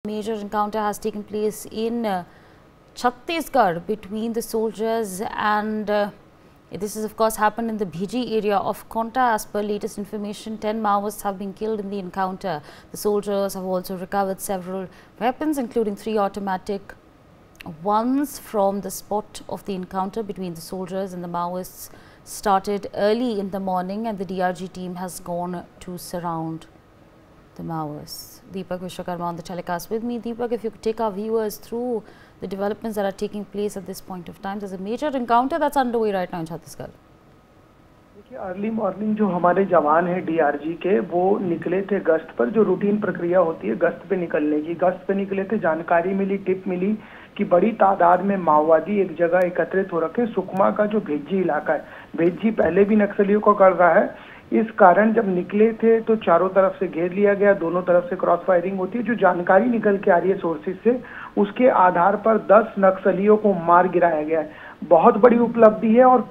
Major encounter has taken place in Chhattisgarh between the soldiers and this has of course happened in the Bhiji area of Konta. As per latest information, 10 Maoists have been killed in the encounter. The soldiers have also recovered several weapons, including 3 automatic ones from the spot of the encounter between the soldiers and the Maoists. Started early in the morning and the DRG team has gone to surround the Maoists. Deepak Vishwakarma on the telecast with me. Deepak, if you could take our viewers through the developments that are taking place at this point of time. There's a major encounter that's underway right now in Chhattisgarh. देखिए, early morning जो हमारे जवान हैं DRG के, वो निकले थे गश्त पर। जो रूटीन प्रक्रिया होती है गश्त पे निकलने की, गश्त पे निकले थे। जानकारी मिली, टिप मिली कि बड़ी तादाद में माओवादी एक जगह एकत्रित हो रखे। सुकमा का जो भेज्जी इलाका है, भेज्जी पहले भी नक्सलियों को कर रहा है। इस कारण जब निकले थे तो चारों तरफ से घेर लिया गया, दोनों तरफ से क्रॉस फायरिंग होती है। जो जानकारी निकल के आ रही है सोर्सेज से, उसके आधार पर 10 नक्सलियों को मार गिराया गया है। बहुत बड़ी उपलब्धि है। और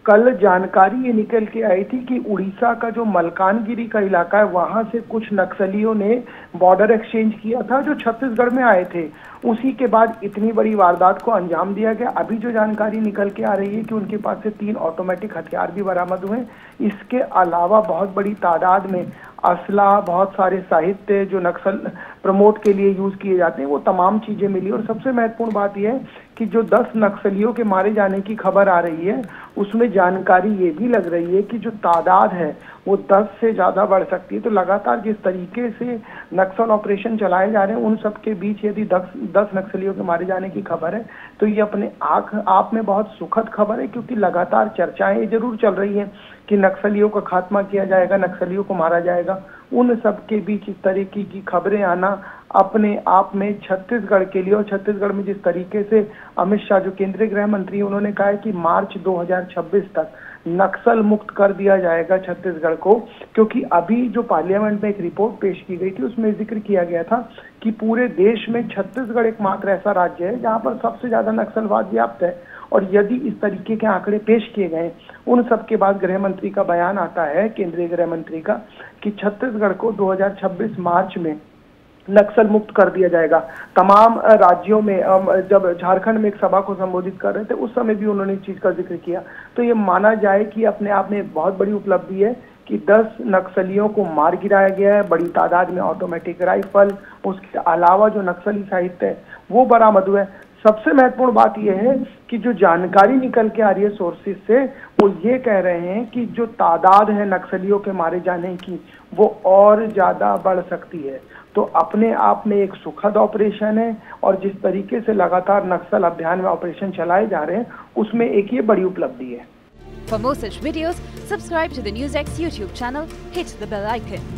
कल जानकारी ये निकल के आई थी कि उड़ीसा का जो मलकानगिरी का इलाका है, वहां से कुछ नक्सलियों ने बॉर्डर एक्सचेंज किया था जो छत्तीसगढ़ में आए थे। उसी के बाद इतनी बड़ी वारदात को अंजाम दिया गया। अभी जो जानकारी निकल के आ रही है कि उनके पास से 3 ऑटोमेटिक हथियार भी बरामद हुए। इसके अलावा बहुत बड़ी तादाद में असला, बहुत सारे साहित्य जो नक्सल प्रमोट के लिए यूज किए जाते हैं, वो तमाम चीजें मिली। और सबसे महत्वपूर्ण बात यह है कि जो 10 नक्सलियों के मारे जाने की खबर आ रही है, उसमें जानकारी ये भी लग रही है कि जो तादाद है वो 10 से ज्यादा बढ़ सकती है। तो लगातार जिस तरीके से नक्सल ऑपरेशन चलाए जा रहे हैं, उन सब के बीच यदि 10 नक्सलियों के मारे जाने की खबर है तो ये अपने आप में बहुत सुखद खबर है। क्योंकि लगातार चर्चाएं जरूर चल रही है कि नक्सलियों का खात्मा किया जाएगा, नक्सलियों को मारा जाएगा। उन सब के बीच इस तरीके की खबरें आना अपने आप में छत्तीसगढ़ के लिए, और छत्तीसगढ़ में जिस तरीके से अमित शाह जो केंद्रीय गृह मंत्री, उन्होंने कहा है कि मार्च 2026 तक नक्सल मुक्त कर दिया जाएगा छत्तीसगढ़ को। क्योंकि अभी जो पार्लियामेंट में एक रिपोर्ट पेश की गई थी, उसमें जिक्र किया गया था कि पूरे देश में छत्तीसगढ़ एकमात्र ऐसा राज्य है जहां पर सबसे ज्यादा नक्सलवाद व्याप्त है। और यदि इस तरीके के आंकड़े पेश किए गए, उन सब के बाद गृह मंत्री का बयान आता है, केंद्रीय गृह मंत्री का, कि छत्तीसगढ़ को 2026 मार्च में नक्सल मुक्त कर दिया जाएगा। तमाम राज्यों में, जब झारखंड में एक सभा को संबोधित कर रहे थे, उस समय भी उन्होंने इस चीज का जिक्र किया। तो ये माना जाए कि अपने आप में बहुत बड़ी उपलब्धि है कि 10 नक्सलियों को मार गिराया गया है। बड़ी तादाद में ऑटोमेटिक राइफल, उसके अलावा जो नक्सली साहित्य है वो बरामद हुआ है। सबसे महत्वपूर्ण बात यह है कि जो जानकारी निकल के आ रही है सोर्सेज से, वो ये कह रहे हैं कि जो तादाद है नक्सलियों के मारे जाने की, वो और ज्यादा बढ़ सकती है। तो अपने आप में एक सुखद ऑपरेशन है। और जिस तरीके से लगातार नक्सल अभियान में ऑपरेशन चलाए जा रहे हैं, उसमें एक ये बड़ी उपलब्धि है। For more such videos, subscribe to the NewsX YouTube channel, hit the bell icon.